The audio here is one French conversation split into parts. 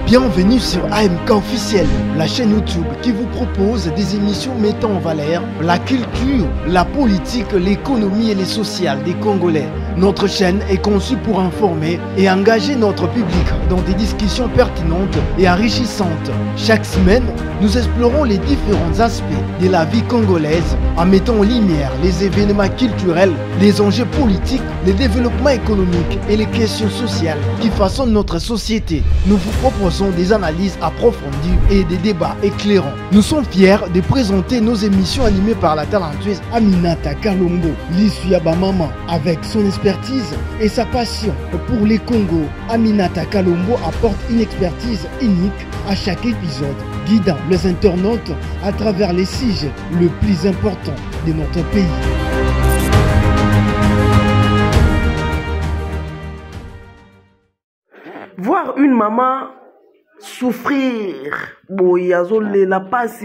Bienvenue sur AMK Officiel, la chaîne YouTube qui vous propose des émissions mettant en valeur la culture, la politique, l'économie et les sociales des Congolais. Notre chaîne est conçue pour informer et engager notre public dans des discussions pertinentes et enrichissantes. Chaque semaine, nous explorons les différents aspects de la vie congolaise en mettant en lumière les événements culturels, les enjeux politiques, le développement économique et les questions sociales qui façonnent notre société. Nous vous proposons des analyses approfondies et des débats éclairants. Nous sommes fiers de présenter nos émissions animées par la talentueuse Aminata Kalombo, l'issue Maman, avec son expertise et sa passion pour les Congos. Aminata Kalombo apporte une expertise unique à chaque épisode, guidant les internautes à travers les sujets les plus importants de notre pays. Voir une maman souffrir, la passe,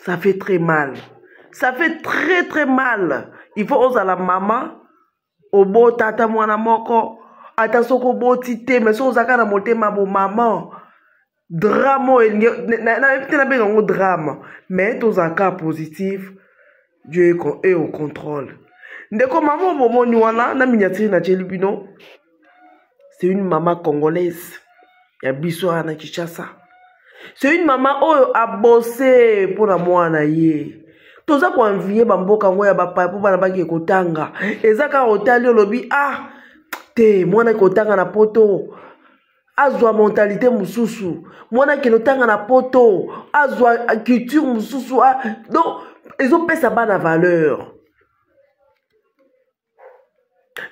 ça fait très mal. Ça fait très mal. Il faut oser la maman, obo tata mwana moko, atasoko bo tite, mais so ozaka na motema bo maman. Drame, na drame, mais tous un cas positif, Dieu est au contrôle. Ndeko maman bomo nywana na miniature na Jelibino. C'est une maman congolaise. Il y a Bissora na Kinshasa. C'est une maman qui a bossé pour la moine. Tout ça pour envier bamboka ngoya bapa pour bana baki kotanga. Ezaka hôtel lobby ah te mwana kotanga na poto. Azwa mentalité mususu. Mwana kinotanga na poto. Azwa culture mususu. Donc ils ont payé sa bonne valeur.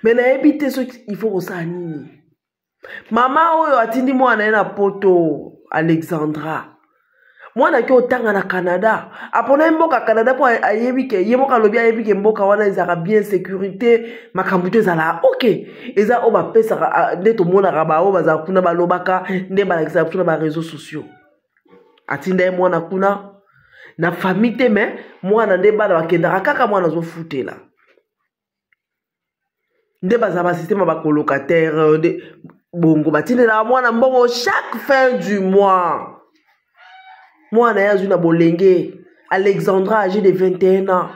Mais na habité ce il faut ça nini. Maman oyo atindi mwana na poto Alexandra. Mwana ki otanga na Canada. Apona mboka Canada po ayebike yemoka lobi ayebike mboka wana ezaka bien sécurité makambuto ezala OK. Eza oba pesa ndeto mona raba o baza kuna balobaka nde balakisa kuna ba réseaux sociaux. Atinda mwana kuna na famille te mais mwana nde bana bakendaka kaka mwana zo futela. Nde baza ba système ba colocataire de bongo batine la mwana mbongo chaque fin du mois. Mwana yazu na bolenge Alexandra âgée de 21 ans.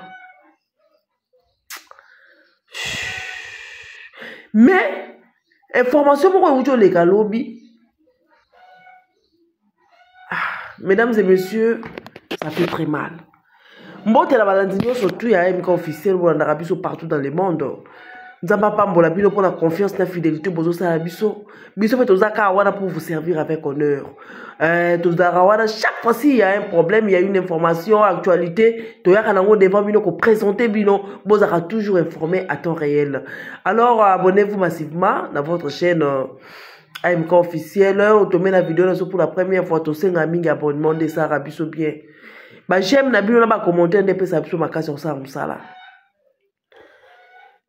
Mais information pour vous les galobi. Mesdames et messieurs, ça fait très mal. Mbote la balandinyo surtout ya MK officiel ou en Arabie partout dans le monde. Nzamba pambola bino pour la confiance, la fidélité, bozo sa biso. Biso fait ozaka wana pour vous servir avec honneur. Tozaka wana chaque fois s'il y a un problème, il y a une information, actualité, toyaka nango devant bino ko présenter bino, bozaka toujours informé à temps réel. Alors abonnez-vous massivement dans votre chaîne AMK officiel. Automé la vidéo là pour la première fois, tosenga mingi abonnement de ça rabiso bien. Ba j'aime na bino na ba commenter ndepé sa biso makasi sur ça musala.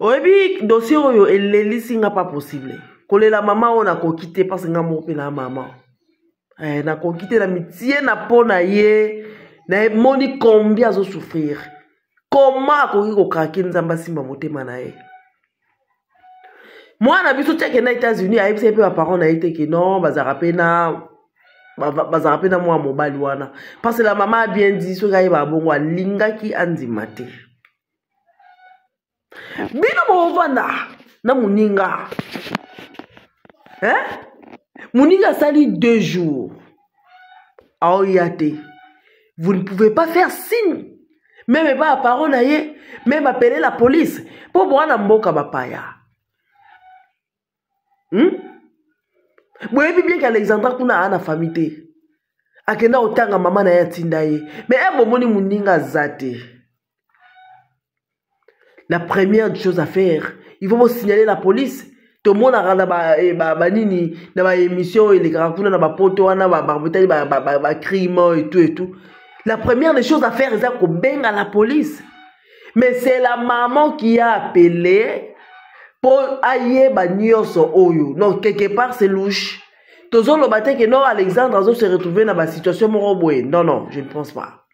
Oyebi dossier oyo elelisi nga pas possible. Kolela maman on a kokité parce que nga mope la maman. Na kokité la mitie na pona ye na moni combien zo souffrir. Comment akoki ko craquer nzamba simba motema na ye. Moi na biso teke na États-Unis ayebisi pe ba parents na été que non bazara pena moi mobali wana parce que la maman a bien dit so ga yeba bongo lingaki andimate. Bino bovanda na muninga. Muninga sali 2 jours. Aoyate. Vous ne pouvez pas faire signe. Même pas à parole aye, même appeler la police pour boire na mboka bapaya. Vous avez bien qu'Alexandra kuna ana famille. Akenda otanga maman na yatinda ye. Mais bomoni muninga zate. La première chose à faire, il faut signaler la police. Tout le monde a na émission et les grands na ba poto na ba crime et tout. La première des choses à faire c'est qu'on baigne à la police. Mais c'est la maman qui a appelé pour ayer ba nyoso oyo. Donc quelque part c'est louche. Tozo lo baté que non Alexandre se retrouver dans la situation moroboué. Non, je ne pense pas.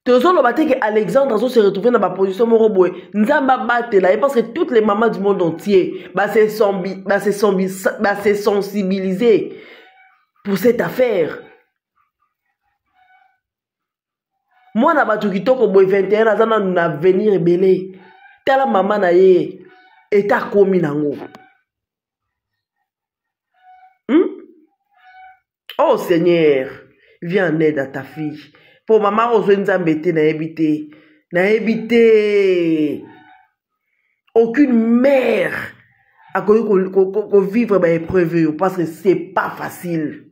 que Alexandre se retrouvé dans ma position moroboé. Nzamba batte là parce que toutes les mamans du monde entier se sensibiliser pour cette affaire. Moi na batu kitoko boy 21 azana na venir belé. Tala maman na ye eta komi nango. Oh Seigneur, viens en aide à ta fille. Pour maman, on se n'a évité. Aucune mère a connu qu'on vivre dans l'épreuve parce que c'est pas facile.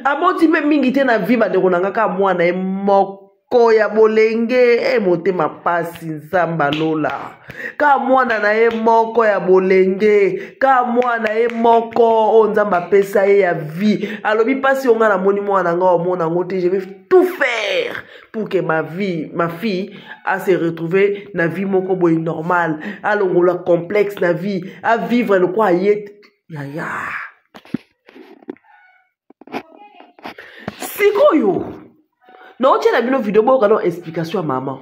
A mon ti même mingité na vie ba de konanga moi na moko ya bolenge e monte ma pasi nzamba lola. Ka mwana na ye moko ya bolenge, ka mwana ye moko o nzamba pesa ye ya vie. Alobi pasi onga na moni mwana nga o mona ngote, je vais tout faire pour que ma fille a se retrouver na vie moko boy normal, a longola complexe na vie, à vivre le quoi yet ya ya. Sikoyo. Non, tu as vu une vidéo où on a une explication à maman.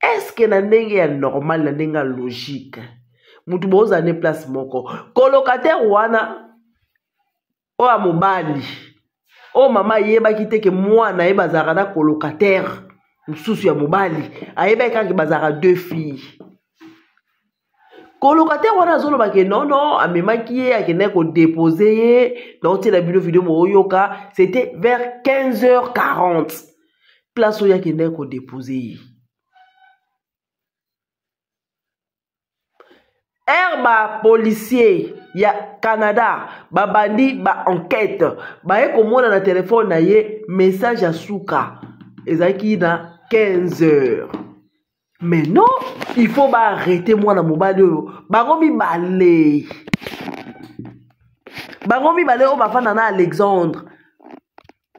Est-ce que c'est normal, c'est logique? Mutu boza ne place moko. Colocataire wana o amobali. O mama yeba kite ke mwana yeba zarada colocataire. Mususu ya mobali. Ayeba kanki bazara 2 filles. Colocataire wana zolo bake non amemaki ye akene ko déposer ye. Donc tu as vu une vidéo mo yoka, c'était vers 15h40. Place où yakene ko déposer ye. Herba policier ya Canada babandi ba enquête ba ekomona na téléphone na ye message à souka ezaki na 15h. Mais non, il faut ba arrêter moi na mobali oyo bango mi balé o bafana na Alexandre.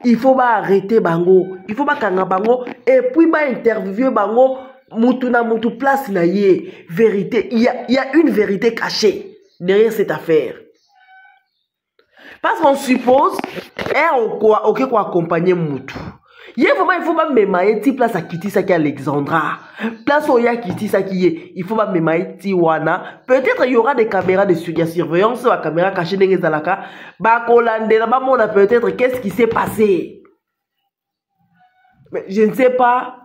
Il faut ba arrêter bango, il faut ba kanga bango et puis ba interviewer bango. Moutou na moutou place na ye. Vérité. Il y a une vérité cachée derrière cette affaire. Parce qu'on suppose, ok quoi accompagner moutou. Il faut pas me mailler place à Kitty Saki Alexandra. Place où il y a Kitty Saki, il faut pas me mailler Tiwana. Peut-être il y aura des caméras de surveillance, la caméra cachée dans les alaka. Bakolande, là-bas, peut-être qu'est-ce qui s'est passé. Mais je ne sais pas.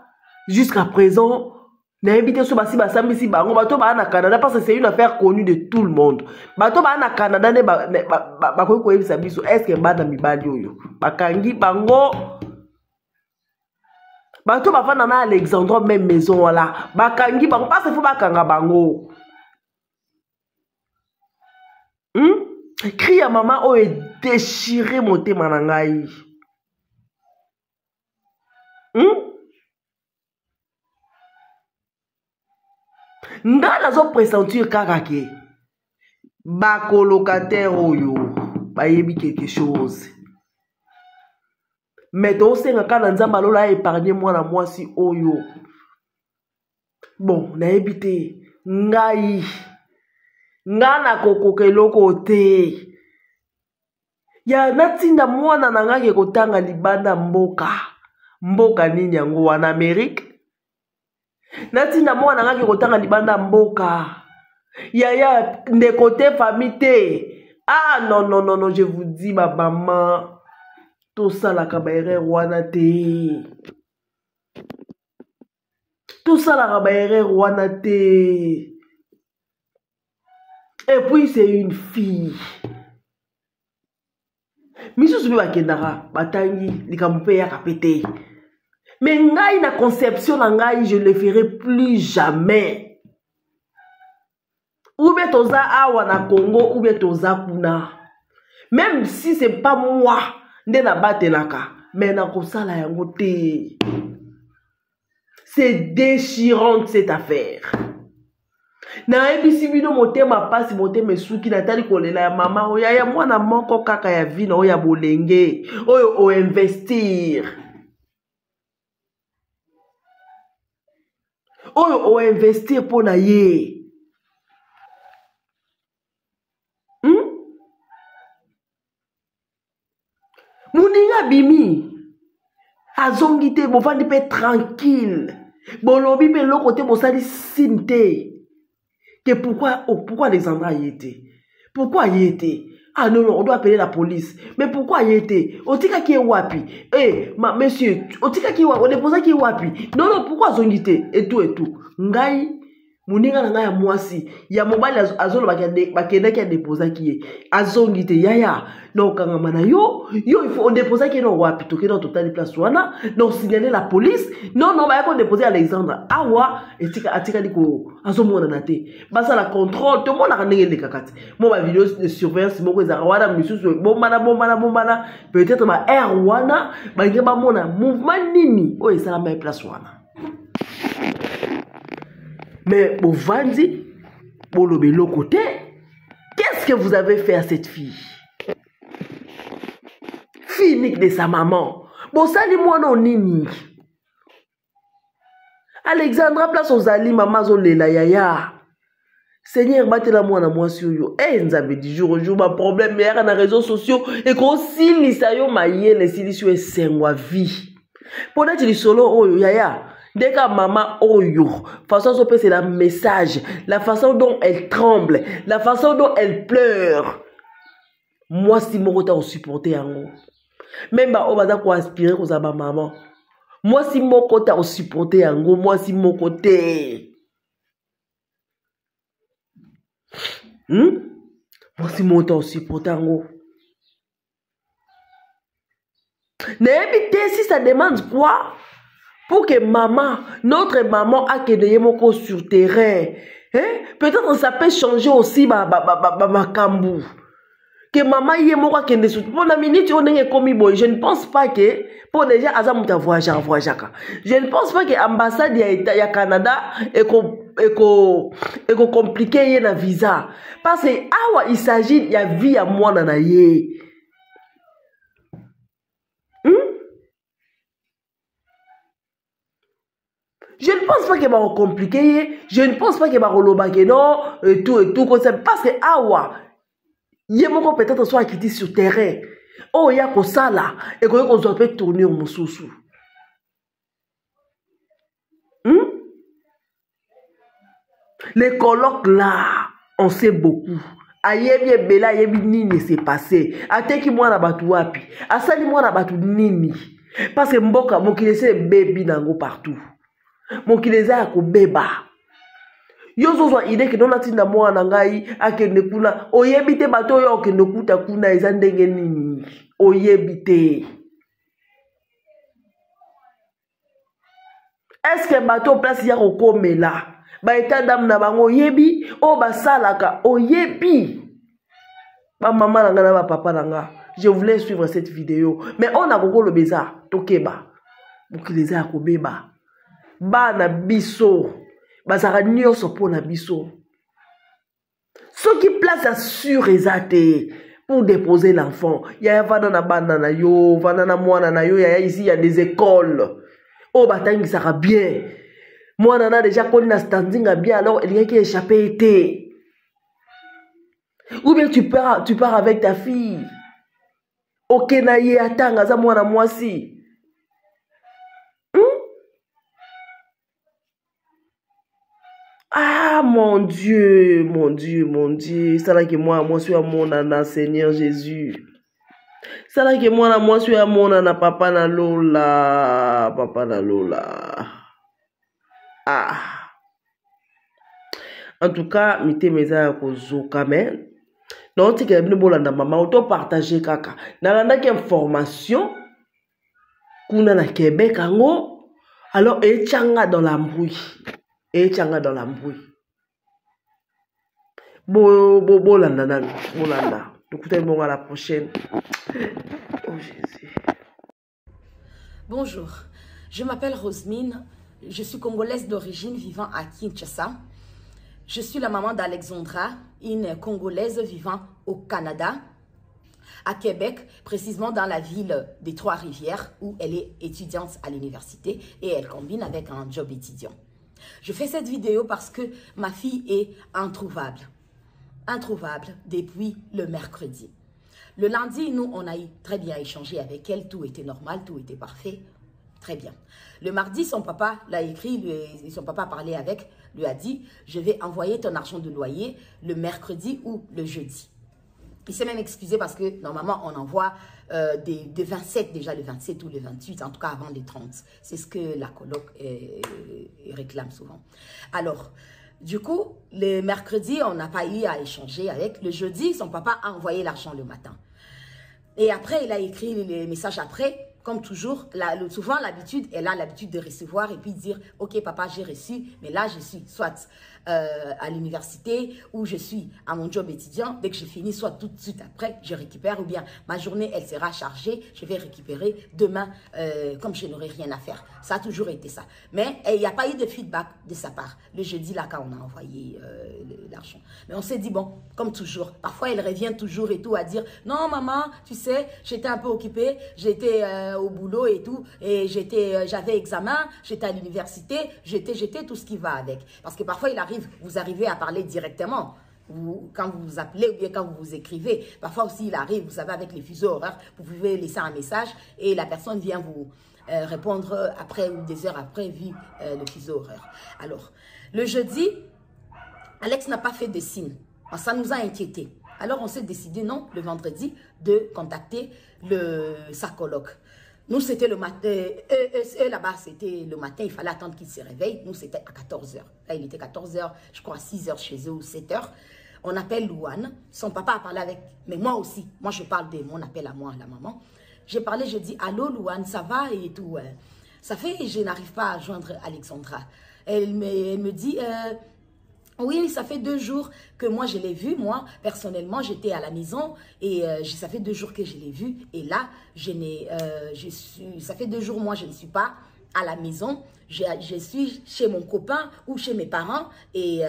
Jusqu'à présent, na habité sur basi basambi si bango bato ba na Canada parce que c'est une affaire connue de tout le monde. Bato ba na Canada ne ba ko ko yebisa biso est-ce que bana mibali oyo bakangi bango bato ba fana na Alexandre même maison wala bakangi bango parce que faut bakanga bango. Crie à maman o est déchiré monter manangai. Nga nazo pressentir kaka ke ba colocataire oyo ba yebi quelque chose. Mais to senga kana nzamba lola épargner moi na mwasi oyo. Bon, na ebité ngai ngana kokoke loko te. Ya natinda mwana na ngake kotanga libanda mboka nini yango wana Amerique. Natinda mwana ngaki kotanga libanda mboka. Ya de côté famille te. Ah non, je vous dis ma maman. Tout ça la kabaire wana te. Tout ça la kabaire wana te. Et puis c'est une fille. Misu subi bakendara batangi likampe ya kapete. Mais ngai na conception na ngai, je ne le ferai plus jamais. Ou bien toza awa na Congo, ou bien toza kuna. Même si c'est pas moi, nde na batelaka, mais na kosala yango te. C'est déchirant cette affaire. Na ebisi bino motema pasi motema suki na tali kolela ya mama oya ya mwana moko kaka ya vina oya bolenge, oyo o investir. Oyo o investir pour na ye. Muninga bimi azongi zongi te bovandi pe tranquille. Bolobi pe l'autre côté bosali sinte. Que pourquoi Alexandra y était? Pourquoi y était? Ah non, on doit appeler la police. Mais pourquoi y était? Otika qui est wapi? Eh, monsieur, Otika qui est wapi? On est posé qui est wapi? Non, non, pourquoi zongité? Et tout. Ngai, Moninga na ngai mwasi. Ya mobile azolo bakende qui a déposé qui est. Azongité, yaya. Non, kangamana yo, il faut on déposer qui est wapi? Toké dans total place wana. Non, signaler la police. Non, bah, on déposer Alexandra. Awa, atika diko. Azomona nate. Basa la contrôle. Tout le monde a regardé les kakati. Moi, ma vidéo de surveillance, moi, les arwana, monsieur, bomana. Peut-être ma air wana, ma mona, mouvement nini. Oh, et ça la même place wana. Mais, au Vandi, pour le côté, qu'est-ce que vous avez fait à cette fille? Fille unique de sa maman. Bon, ça, dis-moi non, nini. Alexandra place aux ali, maman, zolela, yaya. Seigneur, battez la moi, moi, sur yo. Eh, nous avez dit jour au jour, ma problème, mais il y a des réseaux sociaux. Et qu'on s'il y a yo, ma yé, les silicio et c'est moi vie. Pour être du solo, oh, yaya. Dès que maman oyo, façon dont c'est le message, la façon dont elle tremble, la façon dont elle pleure. Moi, si mon côté, on supportait en haut. Même on va dire qu'on aspirer aux abats maman. Moi, si mon côté, on supportait en haut. Moi, si mon côté. Moi, si mon côté, on supportait en haut. N'évitez si ça demande quoi? Pour que maman, notre maman a qu'elle moko sur terrain. Hein? Peut-être ça peut changer aussi ma kambou. Que maman y est moko qu'elle est pour la minute on est comme boy. Je ne pense pas que pour déjà azam ta voyage. Je ne pense pas que l'ambassade ya Canada et qu'on compliqué na visa. Parce que awa il s'agit il y a vie à moi na ye. Je ne pense pas que va compliqué, je ne pense pas que va relobake non, et tout comme ça. Parce que awa, yemoko peut-être soit quitté sur terrain. Oh, ya ko ça là, et qu'on soit peut tourner au moussou. Les colloques là, on sait beaucoup. Ayebi bela ayebi nini s'est passé. Ateki moi na batu wapi. Asali moi na batu nini. Parce que mboka mokile se baby nango partout. Mon qui les a beba. Yo zo idée que non atinda moi na ngai akende kuna oyebite bato yo okende kuta kuna eza ndenge nini oyebite. Est-ce que bato place ya kokomela ba état d'âme na bango oyebi o basalaka oyebi ba maman na nga na ba papa na nga. Je voulais suivre cette vidéo mais on a beaucoup le beza tokeba mon qui les a beba. Bana biso bazara nyonso pona biso ce qui place assure ezate pour déposer l'enfant ya vana na bana na yo vana na mwana na yo ya ici il y a des écoles oh batangi sera bien mwana na déjà koni na standing bien alors il y a qui échappé été ou bien tu pars avec ta fille OK na ye atanga za mwana mwasi. Ah mon Dieu, ça là que moi suis à mon nana Seigneur Jésus. Ça là que moi suis à mon nana papa na lola. Ah. En tout cas, mite meza ko zoka men. Non ti ke bino bolanda mama auto partager kaka. Nalanda ki information kuna na Québec ango. Alors echanga dans la mbrouille. Et tchanga dans la bruit. Bolanda. Écoutez, bon, à la prochaine. Oh Jésus. Bonjour, je m'appelle Rosemine. Je suis congolaise d'origine vivant à Kinshasa. Je suis la maman d'Alexandra, une congolaise vivant au Canada, à Québec, précisément dans la ville des Trois-Rivières, où elle est étudiante à l'université et elle combine avec un job étudiant. Je fais cette vidéo parce que ma fille est introuvable depuis le mercredi. Le lundi, nous, on a très bien échangé avec elle, tout était normal, tout était parfait. Très bien. Le mardi, son papa l'a écrit, son papa a parlé avec, lui a dit, je vais envoyer ton argent de loyer le mercredi ou le jeudi. Il s'est même excusé parce que normalement, on envoie de 27, déjà le 27 ou le 28, en tout cas avant les 30. C'est ce que la coloc réclame souvent. Alors, du coup, le mercredi, on n'a pas eu à échanger avec. Le jeudi, son papa a envoyé l'argent le matin. Et après, il a écrit les messages après. Comme toujours, souvent l'habitude, elle a l'habitude de recevoir et puis dire « Ok, papa, j'ai reçu, mais là, je suis soit à l'université ou je suis à mon job étudiant. Dès que j'ai fini, soit tout de suite après, je récupère ou bien ma journée, elle sera chargée, je vais récupérer demain comme je n'aurai rien à faire. » Ça a toujours été ça. Mais il n'y a pas eu de feedback de sa part. Le jeudi, là, quand on a envoyé l'argent. Mais on s'est dit, bon, comme toujours, parfois, elle revient toujours et tout à dire « Non, maman, tu sais, j'étais un peu occupée, j'étais au boulot et tout, et j'avais examen, j'étais à l'université, j'étais tout ce qui va avec. » Parce que parfois, vous arrivez à parler directement. Quand vous vous appelez ou bien quand vous vous écrivez. Parfois aussi, il arrive, vous savez, avec les fuseaux horaires, vous pouvez laisser un message et la personne vient vous répondre après ou des heures après, vu le fuseau horaire. Alors, le jeudi, Alex n'a pas fait de signe. Ça nous a inquiétés. Alors, on s'est décidé, non, le vendredi, de contacter sa coloc. Nous, c'était le matin. Eux, là-bas, c'était le matin. Il fallait attendre qu'ils se réveillent. Nous, c'était à 14h. Là, il était 14h, je crois, 6h chez eux ou 7h. On appelle Louane. Son papa a parlé avec... Mais moi aussi. Moi, je parle de mon appel à moi, la maman. J'ai parlé, je dis, allô, Louane, ça va et tout. Ça fait, je n'arrive pas à joindre Alexandra. Elle me dit... Oui, ça fait 2 jours que moi, je l'ai vu. Moi, personnellement, j'étais à la maison et ça fait 2 jours que je l'ai vu. Et là, ça fait 2 jours, moi, je ne suis pas à la maison. Je suis chez mon copain ou chez mes parents et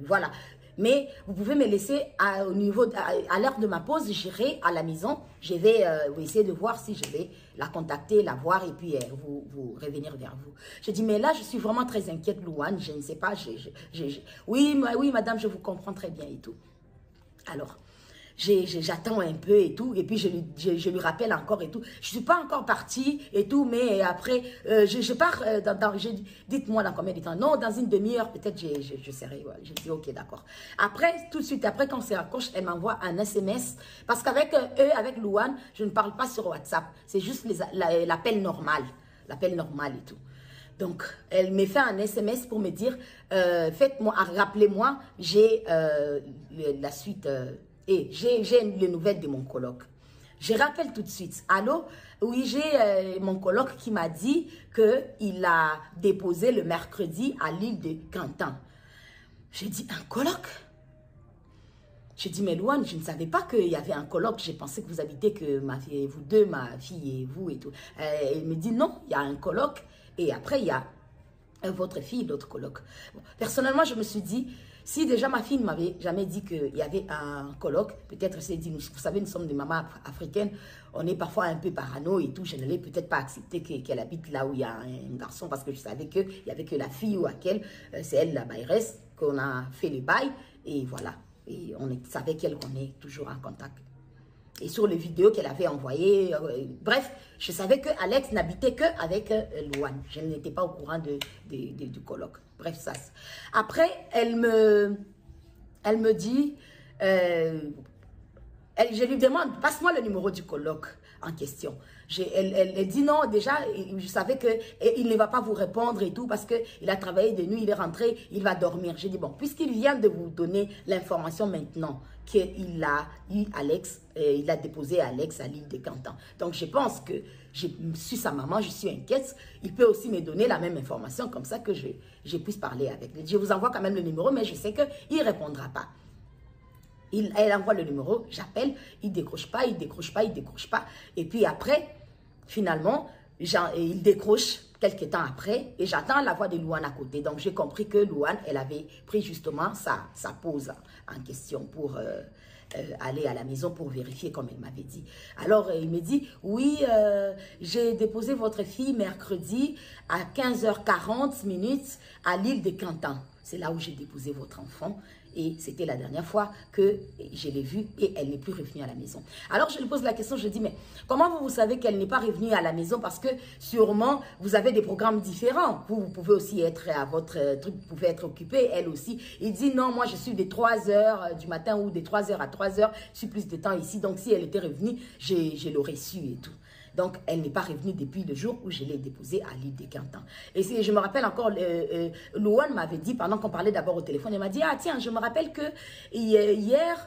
voilà. Mais vous pouvez me laisser à l'heure de ma pause, j'irai à la maison. Je vais essayer de voir si je vais la contacter, la voir et puis vous revenir vers vous. Je dis, mais là, je suis vraiment très inquiète, Louane. Je ne sais pas. Oui, madame, je vous comprends très bien et tout. Alors, j'attends un peu et tout, et puis je lui rappelle encore et tout. Je suis pas encore partie et tout, mais après, je pars dites-moi dans combien de temps. Non, dans une demi-heure, peut-être je serai. Ouais. Je dis, ok, d'accord. Après, tout de suite, après, quand on se raccroche, elle m'envoie un SMS, parce qu'avec avec Louane, je ne parle pas sur WhatsApp. C'est juste l'appel normal. L'appel normal et tout. Donc, elle me fait un SMS pour me dire, rappelez-moi, j'ai la suite... Et j'ai les nouvelles de mon coloc. Je rappelle tout de suite. Allô? Oui, j'ai mon coloc qui m'a dit qu'il a déposé le mercredi à l'île de Cantan. J'ai dit, un coloc? J'ai dit, mais Louane, je ne savais pas qu'il y avait un coloc. J'ai pensé que vous habitez que vous deux, ma fille et vous et tout. Elle me dit, non, il y a un coloc. Et après, il y a votre fille, l'autre coloc. Bon, personnellement, je me suis dit, si déjà ma fille ne m'avait jamais dit qu'il y avait un coloc, peut-être c'est dit, vous savez, nous sommes des mamans africaines, on est parfois un peu parano et tout, je n'allais peut-être pas accepter qu'elle habite là où il y a un garçon parce que je savais qu'il n'y avait que la fille ou laquelle, c'est elle la bailleresse, qu'on a fait les bails et voilà. Et on savait qu'on est toujours en contact. Et sur les vidéos qu'elle avait envoyées, bref, je savais que Alex n'habitait qu'avec Louane. Je n'étais pas au courant du coloc. Bref, ça. Après, elle me dit, je lui demande, passe-moi le numéro du coloc en question. Elle dit non, déjà, je savais qu'il ne va pas vous répondre et tout parce qu'il a travaillé de nuit, il est rentré, il va dormir. J'ai dit, bon, puisqu'il vient de vous donner l'information maintenant qu'il a eu Alex, il a déposé Alex à l'île de Cantan. Donc, je pense que je suis sa maman, je suis inquiète. Il peut aussi me donner la même information comme ça que je puisse parler avec lui. Je vous envoie quand même le numéro, mais je sais qu'il ne répondra pas. Elle envoie le numéro, j'appelle, il décroche pas, il décroche pas, il décroche pas. Et puis après, finalement, il décroche quelques temps après et j'attends la voix de Louane à côté. Donc j'ai compris que Louane, elle avait pris justement sa pause en question pour aller à la maison pour vérifier comme elle m'avait dit. Alors il me dit, oui, j'ai déposé votre fille mercredi à 15h40 à l'île de Cantan. C'est là où j'ai déposé votre enfant. Et c'était la dernière fois que je l'ai vue et elle n'est plus revenue à la maison. Alors je lui pose la question, je dis, mais comment vous savez qu'elle n'est pas revenue à la maison? Parce que sûrement, vous avez des programmes différents. Vous pouvez aussi être à votre truc, vous pouvez être occupé, elle aussi. Il dit, non, moi je suis des 3 heures du matin ou des 3 heures à 3 heures. Je suis plus de temps ici. Donc si elle était revenue, je l'aurais su et tout. Donc, elle n'est pas revenue depuis le jour où je l'ai déposée à l'île des Cantons. Et je me rappelle encore, Louane m'avait dit, pendant qu'on parlait d'abord au téléphone, elle m'a dit, ah tiens, je me rappelle que hier,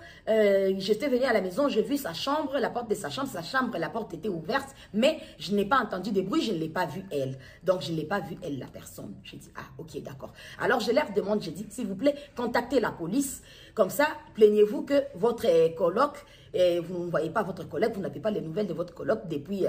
j'étais venue à la maison, j'ai vu sa chambre, la porte de sa chambre, la porte était ouverte, mais je n'ai pas entendu de bruit, je ne l'ai pas vue elle. Donc, je ne l'ai pas vue elle, la personne. J'ai dit, ah ok, d'accord. Alors, je leur demande, j'ai dit, s'il vous plaît, contactez la police. Comme ça, plaignez-vous que votre coloc, et vous ne voyez pas votre collègue, vous n'avez pas les nouvelles de votre coloc depuis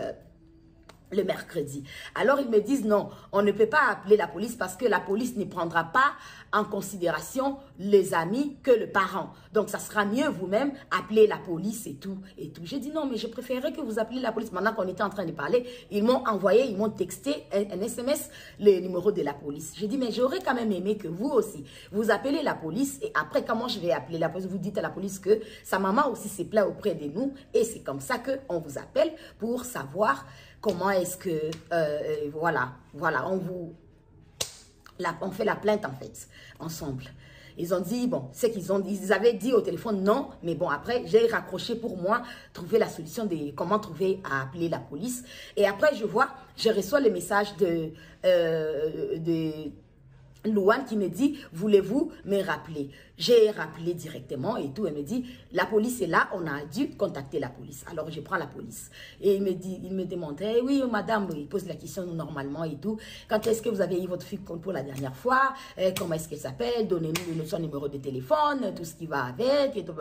le mercredi. Alors, ils me disent non, on ne peut pas appeler la police parce que la police ne prendra pas en considération les amis que le parent. Donc, ça sera mieux vous-même appeler la police et tout. J'ai dit non, mais je préférerais que vous appeliez la police. Maintenant qu'on était en train de parler, ils m'ont envoyé, ils m'ont texté un SMS, le numéro de la police. J'ai dit, mais j'aurais quand même aimé que vous aussi, vous appelez la police et après, comment je vais appeler la police? Vous dites à la police que sa maman aussi s'est plaint auprès de nous et c'est comme ça qu'on vous appelle pour savoir comment est-ce que, voilà, on fait la plainte en fait, ensemble. Ils ont dit, bon, c'est ils avaient dit au téléphone non, mais bon, après, j'ai raccroché pour moi, trouver la solution de comment trouver à appeler la police. Et après, je reçois le message de Louane qui me dit, voulez-vous me rappeler? J'ai rappelé directement et tout. Elle me dit, la police est là, on a dû contacter la police. Alors, je prends la police. Et il me demande, eh oui, madame, il pose la question normalement et tout. Quand est-ce que vous avez eu votre fille pour la dernière fois? Comment est-ce qu'elle s'appelle? Donnez-nous son numéro de téléphone, tout ce qui va avec. Et tout,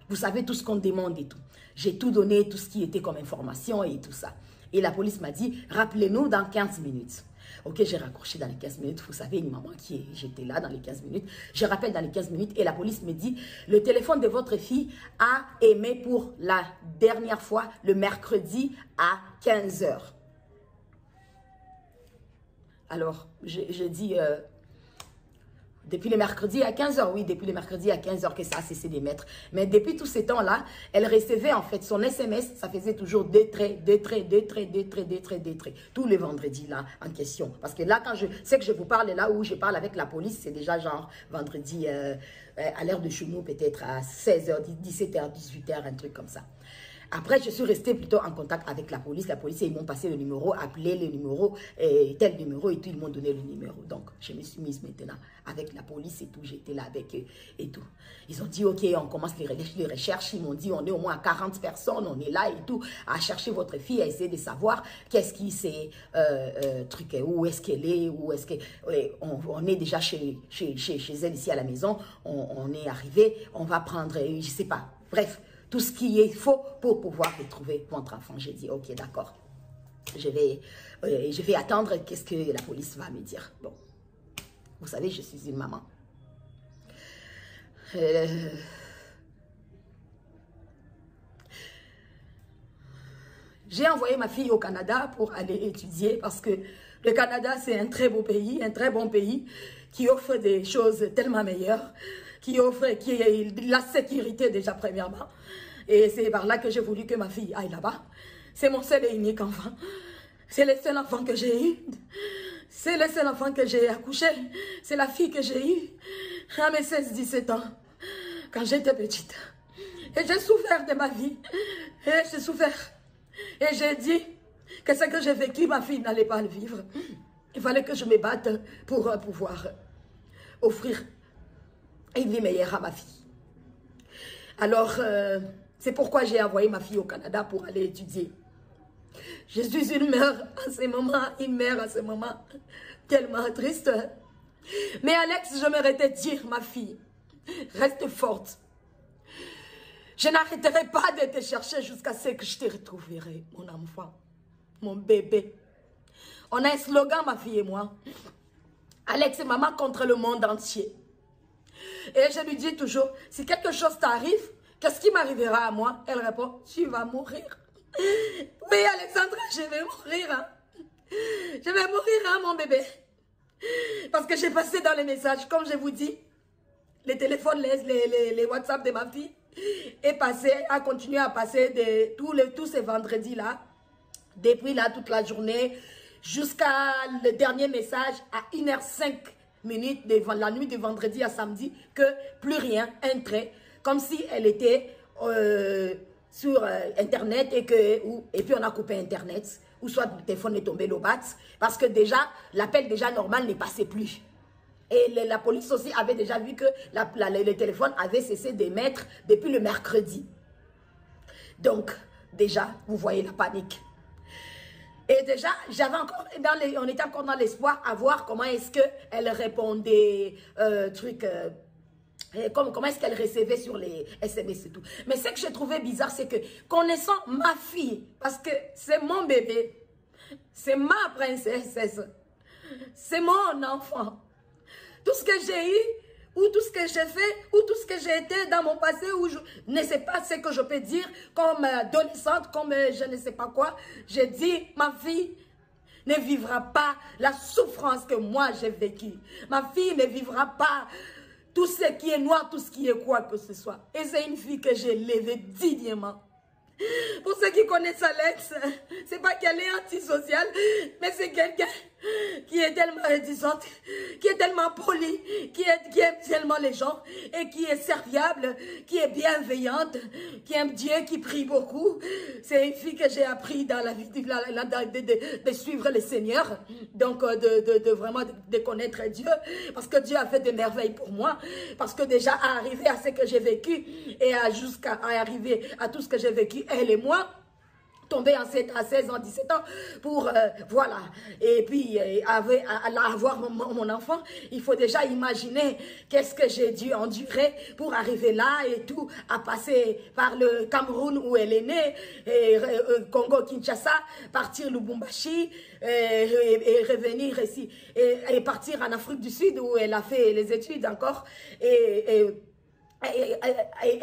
vous savez tout ce qu'on demande et tout. J'ai tout donné, tout ce qui était comme information et tout ça. Et la police m'a dit, rappelez-nous dans 15 minutes. Ok, j'ai raccroché dans les 15 minutes. Vous savez, une maman j'étais là dans les 15 minutes. Je rappelle dans les 15 minutes et la police me dit, le téléphone de votre fille a aimé pour la dernière fois le mercredi à 15 h. Alors, je dis, depuis le mercredi à 15 h, oui, depuis le mercredi à 15 h que ça a cessé d'émettre. Mais depuis tous ces temps-là, elle recevait en fait son SMS, ça faisait toujours des traits, tous les vendredis là en question. Parce que là, quand je sais que je vous parle là où je parle avec la police, c'est déjà genre vendredi à l'heure de chez nous, peut-être à 16 h, 17 h, 18 h, un truc comme ça. Après, je suis restée plutôt en contact avec la police. La police, ils m'ont passé le numéro, appelé le numéro, tel numéro et tout. Ils m'ont donné le numéro. Donc, je me suis mise maintenant avec la police et tout. J'étais là avec eux et tout. Ils ont dit, OK, on commence les recherches. Ils m'ont dit, on est au moins à 40 personnes. On est là et tout, à chercher votre fille, à essayer de savoir qu'est-ce qui s'est truqué, où est-ce qu'elle est, où est-ce que... on est déjà chez elle ici à la maison. On est arrivé. On va prendre, je sais pas. Bref. Tout ce qui est faux pour pouvoir retrouver votre enfant. J'ai dit, ok, d'accord. Je vais attendre qu'est-ce que la police va me dire. Bon, vous savez, je suis une maman. J'ai envoyé ma fille au Canada pour aller étudier parce que le Canada, c'est un très beau pays, un très bon pays qui offre des choses tellement meilleures, qui offre la sécurité déjà premièrement. Et c'est par là que j'ai voulu que ma fille aille là-bas. C'est mon seul et unique enfant. C'est le seul enfant que j'ai eu. C'est le seul enfant que j'ai accouché. C'est la fille que j'ai eue à mes 16-17 ans, quand j'étais petite. Et j'ai souffert de ma vie. Et j'ai souffert. Et j'ai dit que ce que j'ai vécu, ma fille n'allait pas le vivre. Il fallait que je me batte pour pouvoir offrir une vie meilleure à ma fille. Alors, c'est pourquoi j'ai envoyé ma fille au Canada pour aller étudier. Je suis une mère à ce moment, une mère à ce moment tellement triste. Mais Alex, j'aimerais te dire, ma fille, reste forte. Je n'arrêterai pas de te chercher jusqu'à ce que je te retrouverai, mon enfant, mon bébé. On a un slogan, ma fille et moi. Alex et maman contre le monde entier. Et je lui dis toujours, si quelque chose t'arrive, qu'est-ce qui m'arrivera à moi? Elle répond, tu vas mourir. Oui, Alexandra, je vais mourir. Hein. Je vais mourir, hein, mon bébé. Parce que j'ai passé dans les messages, comme je vous dis, les téléphones, les WhatsApp de ma fille, a continué à passer tous ces vendredis-là, depuis là toute la journée, jusqu'à le dernier message à 1h05 devant la nuit de vendredi à samedi, que plus rien entrait, comme si elle était sur Internet et puis on a coupé Internet, ou soit le téléphone est tombé le bat, parce que déjà, l'appel déjà normal ne passait plus. Et la police aussi avait déjà vu que le téléphone avait cessé d'émettre depuis le mercredi. Donc, déjà, vous voyez la panique. Et déjà, on était encore dans l'espoir à voir comment est-ce qu'elle répondait, comment est-ce qu'elle recevait sur les SMS et tout. Mais ce que j'ai trouvé bizarre, c'est que connaissant ma fille, parce que c'est mon bébé, c'est ma princesse, c'est mon enfant. Tout ce que j'ai eu, ou tout ce que j'ai fait, ou tout ce que j'ai été dans mon passé, où je ne sais pas ce que je peux dire comme adolescente, comme je ne sais pas quoi. J'ai dit, ma fille ne vivra pas la souffrance que moi j'ai vécue. Ma fille ne vivra pas tout ce qui est noir, tout ce qui est quoi que ce soit. Et c'est une fille que j'ai élevée dignement. Pour ceux qui connaissent Alex, c'est pas qu'elle est antisociale, mais c'est quelqu'un qui est tellement réticente, qui est tellement polie, qui aime tellement les gens et qui est serviable, qui est bienveillante, qui aime Dieu, qui prie beaucoup. C'est une fille que j'ai appris dans la vie de suivre le Seigneur, donc de vraiment de connaître Dieu, parce que Dieu a fait des merveilles pour moi, parce que déjà à arriver à ce que j'ai vécu et jusqu'à arriver à tout ce que j'ai vécu, elle et moi, tombé enceinte à 16 ans, 17 ans, pour, voilà, et puis avoir mon enfant, il faut déjà imaginer qu'est-ce que j'ai dû endurer pour arriver là et tout, à passer par le Cameroun où elle est née, et Congo-Kinshasa, partir Lubumbashi, et revenir ici, et partir en Afrique du Sud où elle a fait les études encore, et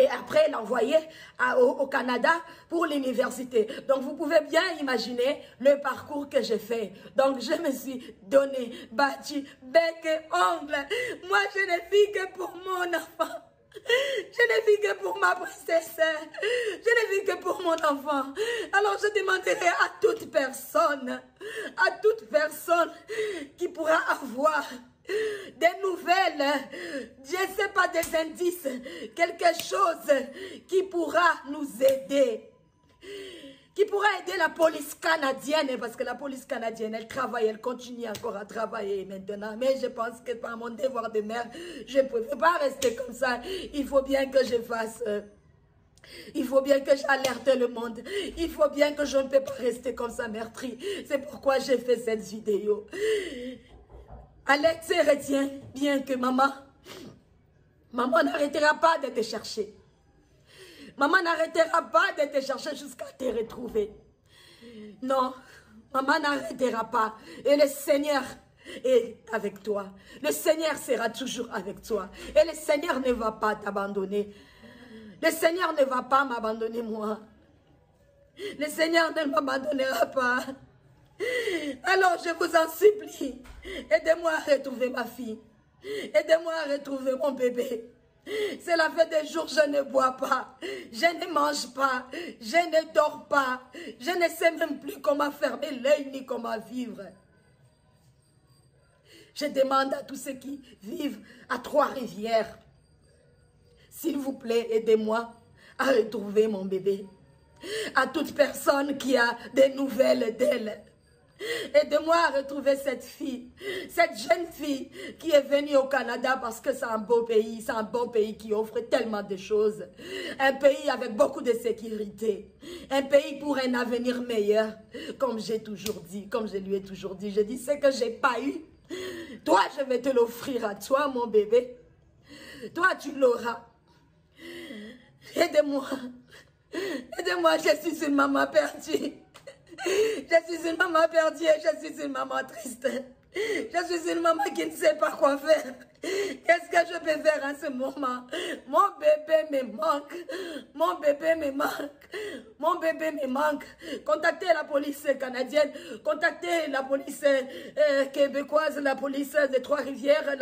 après l'envoyer au Canada pour l'université. Donc vous pouvez bien imaginer le parcours que j'ai fait. Donc je me suis donné, battu, bec et ongle. Moi je ne vis que pour mon enfant. Je ne vis que pour ma princesse. Je ne vis que pour mon enfant. Alors je demanderai à toute personne qui pourra avoir des nouvelles, je ne sais pas, des indices, quelque chose qui pourra nous aider, qui pourra aider la police canadienne, parce que la police canadienne, elle travaille, elle continue encore à travailler maintenant, mais je pense que par mon devoir de mère, je ne peux pas rester comme ça. Il faut bien que je fasse... il faut bien que j'alerte le monde. Il faut bien que je ne peux pas rester comme ça meurtrie. C'est pourquoi j'ai fait cette vidéo. Alex, retiens bien que maman n'arrêtera pas de te chercher. Maman n'arrêtera pas de te chercher jusqu'à te retrouver. Non, maman n'arrêtera pas. Et le Seigneur est avec toi. Le Seigneur sera toujours avec toi. Et le Seigneur ne va pas t'abandonner. Le Seigneur ne va pas m'abandonner moi. Le Seigneur ne m'abandonnera pas. Alors je vous en supplie, aidez-moi à retrouver ma fille. Aidez-moi à retrouver mon bébé. Cela fait des jours je ne bois pas, je ne mange pas, je ne dors pas. Je ne sais même plus comment fermer l'œil ni comment vivre. Je demande à tous ceux qui vivent à Trois-Rivières, s'il vous plaît, aidez-moi à retrouver mon bébé. À toute personne qui a des nouvelles d'elle, aidez-moi à retrouver cette fille, cette jeune fille qui est venue au Canada parce que c'est un beau pays, c'est un bon pays qui offre tellement de choses. Un pays avec beaucoup de sécurité, un pays pour un avenir meilleur. Comme j'ai toujours dit, comme je lui ai toujours dit, je dis ce que j'ai pas eu. Toi, je vais te l'offrir à toi, mon bébé. Toi, tu l'auras. Aidez-moi. Aidez-moi, je suis une maman perdue. Je suis une maman perdue et je suis une maman triste. Je suis une maman qui ne sait pas quoi faire. Qu'est-ce que je peux faire en ce moment? Mon bébé me manque. Mon bébé me manque. Mon bébé me manque. Contactez la police canadienne, contactez la police québécoise, la police des Trois-Rivières,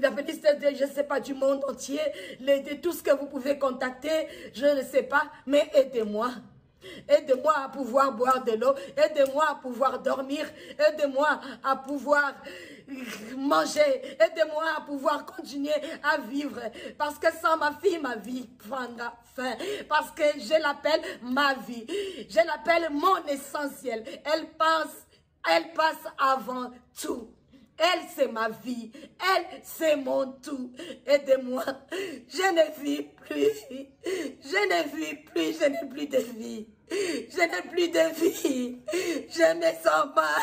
la police de, je ne sais pas, du monde entier, de tout ce que vous pouvez contacter, je ne sais pas, mais aidez-moi. Aidez-moi à pouvoir boire de l'eau, aidez-moi à pouvoir dormir, aidez-moi à pouvoir manger, aidez-moi à pouvoir continuer à vivre, parce que sans ma vie prendra fin, parce que je l'appelle ma vie, je l'appelle mon essentiel, elle passe avant tout. Elle, c'est ma vie. Elle, c'est mon tout. Aidez-moi. Je ne vis plus. Je ne vis plus. Je n'ai plus de vie. Je n'ai plus de vie. Je me sens mal.